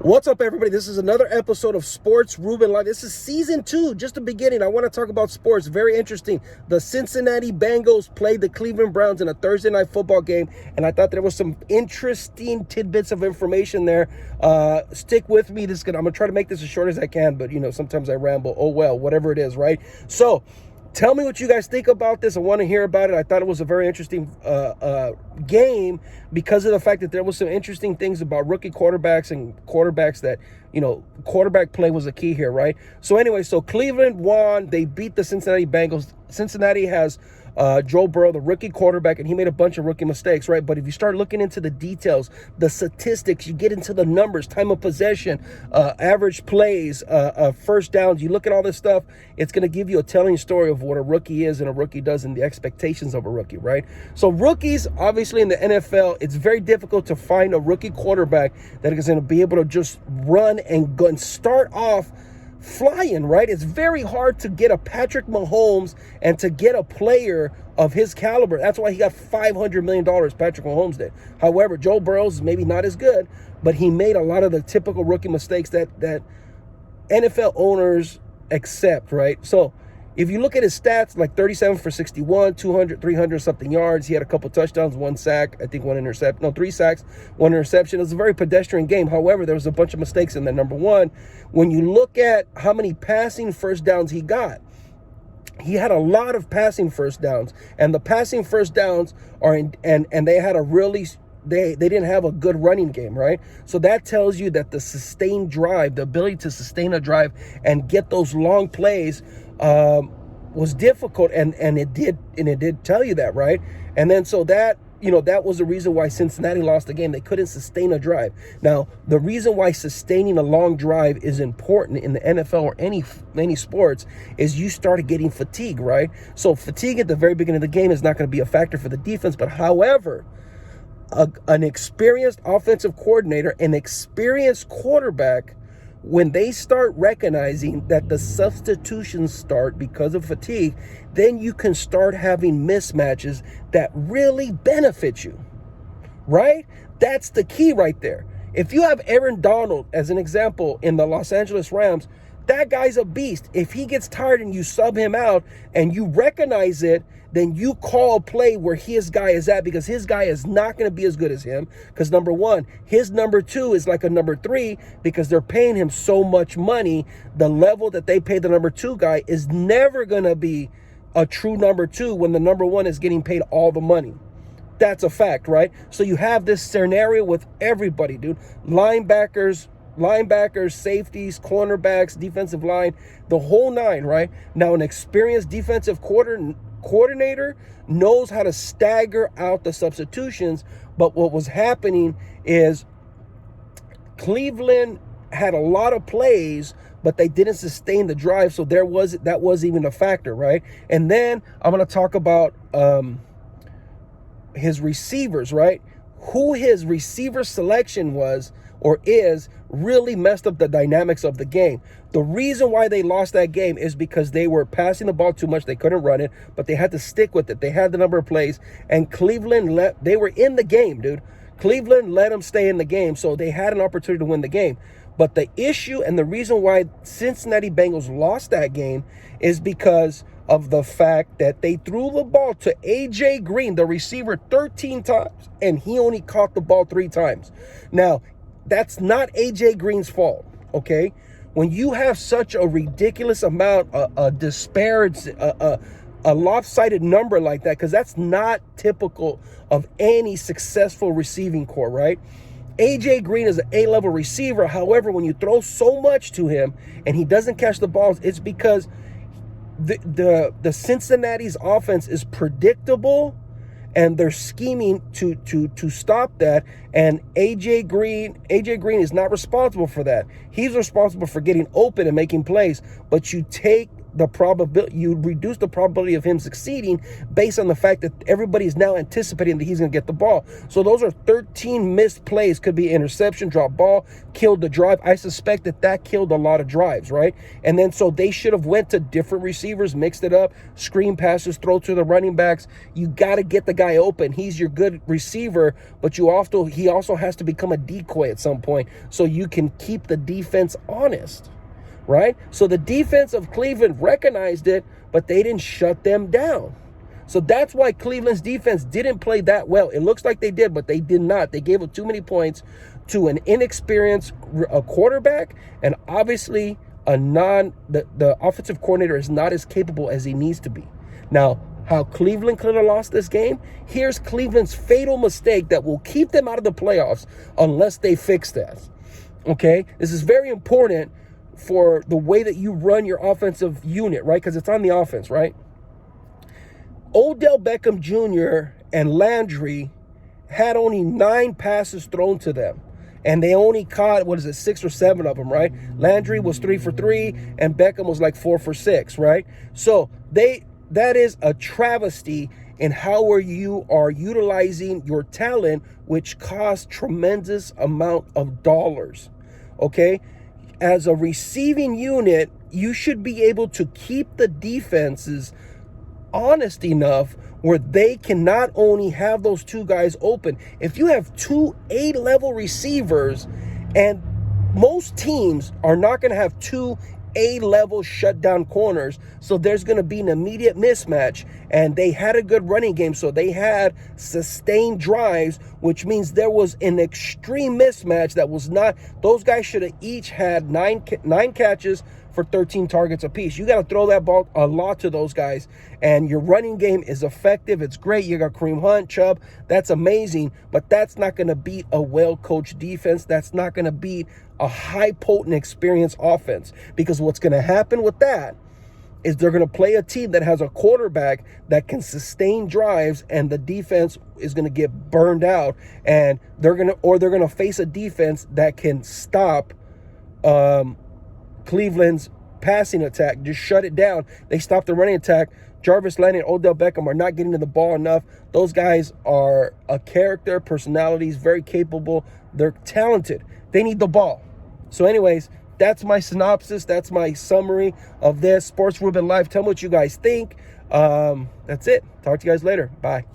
What's up, everybody? This is another episode of Sports-Reuben-Life. This is season 2, just the beginning. I want to talk about sports. Very interesting. The Cincinnati Bengals played the Cleveland Browns in a Thursday night football game, and I thought there was some interesting tidbits of information there. Stick with me. I'm going to try to make this as short as I can, but, sometimes I ramble. Oh, well, whatever it is, right? So, tell me what you guys think about this. I want to hear about it. I thought it was a very interesting game because of the fact that there was some interesting things about rookie quarterbacks and quarterbacks that, quarterback play was a key here, right? So anyway, Cleveland won. They beat the Cincinnati Bengals. Cincinnati has Joe Burrow, the rookie quarterback, and he made a bunch of rookie mistakes, right? But if you start looking into the details, the statistics, you get into the numbers, time of possession, average plays, first downs, you look at all this stuff, it's going to give you a telling story of what a rookie is and a rookie does and the expectations of a rookie, right? So rookies, obviously in the NFL, it's very difficult to find a rookie quarterback that is going to be able to just run and go and start off flying, right? It's very hard to get a Patrick Mahomes and to get a player of his caliber. That's why he got $500 million, Patrick Mahomes did. However, Joe Burrow's is maybe not as good, but he made a lot of the typical rookie mistakes that NFL owners accept, right? So if you look at his stats, like 37 for 61, 200, 300 something yards. He had a couple touchdowns, 1 sack, I think 1 interception. No, 3 sacks, 1 interception. It was a very pedestrian game. However, there was a bunch of mistakes in there. Number one, when you look at how many passing first downs he got, he had a lot of passing first downs. And the passing first downs are and they had a really they didn't have a good running game, right? So that tells you that the sustained drive, the ability to sustain a drive and get those long plays was difficult, and it did tell you that, right? And then so that that was the reason why Cincinnati lost the game. They couldn't sustain a drive. Now, the reason why sustaining a long drive is important in the NFL or any sports is you started getting fatigue, right? So fatigue at the very beginning of the game is not going to be a factor for the defense, but however, an experienced offensive coordinator, an experienced quarterback, when they start recognizing that the substitutions start because of fatigue, then you can start having mismatches that really benefit you, right? That's the key right there. If you have Aaron Donald, as an example, in the Los Angeles Rams, that guy's a beast. If he gets tired and you sub him out and you recognize it, then you call a play where his guy is at, because his guy is not going to be as good as him. Because number one, his number 2 is like a number 3 because they're paying him so much money. The level that they pay the number 2 guy is never going to be a true number 2 when the number 1 is getting paid all the money. That's a fact, right? So you have this scenario with everybody, dude. Linebackers, safeties, cornerbacks, defensive line, the whole 9, right? Now, an experienced defensive coordinator knows how to stagger out the substitutions, but what was happening is Cleveland had a lot of plays, but they didn't sustain the drive, so that was even a factor, right? And then I'm going to talk about his receivers, right? Who his receiver selection was or is really messed up the dynamics of the game. The reason why they lost that game is because they were passing the ball too much. They couldn't run it, but they had to stick with it. They had the number of plays, and Cleveland they were in the game, dude. Cleveland let them stay in the game, so they had an opportunity to win the game. But the issue and the reason why Cincinnati Bengals lost that game is because of the fact that they threw the ball to A.J. Green, the receiver, 13 times, and he only caught the ball 3 times. Now, that's not A.J. Green's fault, okay? When you have such a ridiculous amount, a lopsided number like that, because that's not typical of any successful receiving core, right? A.J. Green is an A-level receiver. However, when you throw so much to him and he doesn't catch the balls, it's because the Cincinnati's offense is predictable, and they're scheming to stop that. And AJ Green is not responsible for that. He's responsible for getting open and making plays. But you take the probability, you reduce the probability of him succeeding based on the fact that everybody's now anticipating that he's going to get the ball. So those are 13 missed plays. Could be interception, drop ball, killed the drive. I suspect that killed a lot of drives, right? And then so they should have went to different receivers, mixed it up, screen passes, throw to the running backs. You got to get the guy open. He's your good receiver, but he also has to become a decoy at some point so you can keep the defense honest. Right? So the defense of Cleveland recognized it, but they didn't shut them down. So that's why Cleveland's defense didn't play that well. It looks like they did, but they did not. They gave up too many points to an inexperienced quarterback, and obviously the offensive coordinator is not as capable as he needs to be. Now, how Cleveland could have lost this game? Here's Cleveland's fatal mistake that will keep them out of the playoffs unless they fix that. Okay? This is very important for the way that you run your offensive unit, right? Because it's on the offense, right? Odell Beckham Jr. and Landry had only 9 passes thrown to them. And they only caught, 6 or 7 of them, right? Landry was 3 for 3, and Beckham was like 4 for 6, right? So that is a travesty in how you are utilizing your talent, which costs tremendous amount of dollars, okay? As a receiving unit, you should be able to keep the defenses honest enough where they can not only have those 2 guys open. If you have 2 A-level receivers, and most teams are not going to have 2 A-level shutdown corners, so there's going to be an immediate mismatch. And they had a good running game, so they had sustained drives, which means there was an extreme mismatch that was not. Those guys should have each had 9 catches for 13 targets apiece. You got to throw that ball a lot to those guys, and your running game is effective. It's great. You got Kareem Hunt, Chubb. That's amazing, but that's not going to beat a well-coached defense. That's not going to beat a high potent experienced offense, because what's going to happen with that is they're going to play a team that has a quarterback that can sustain drives, and the defense is going to get burned out, and they're going to face a defense that can stop Cleveland's passing attack, just shut it down. They stop the running attack. Jarvis Landry and Odell Beckham are not getting to the ball enough. Those guys are a character, personalities, very capable. They're talented. They need the ball. So anyways, that's my synopsis. That's my summary of this Sports-Reuben-Life. Tell me what you guys think. That's it. Talk to you guys later. Bye.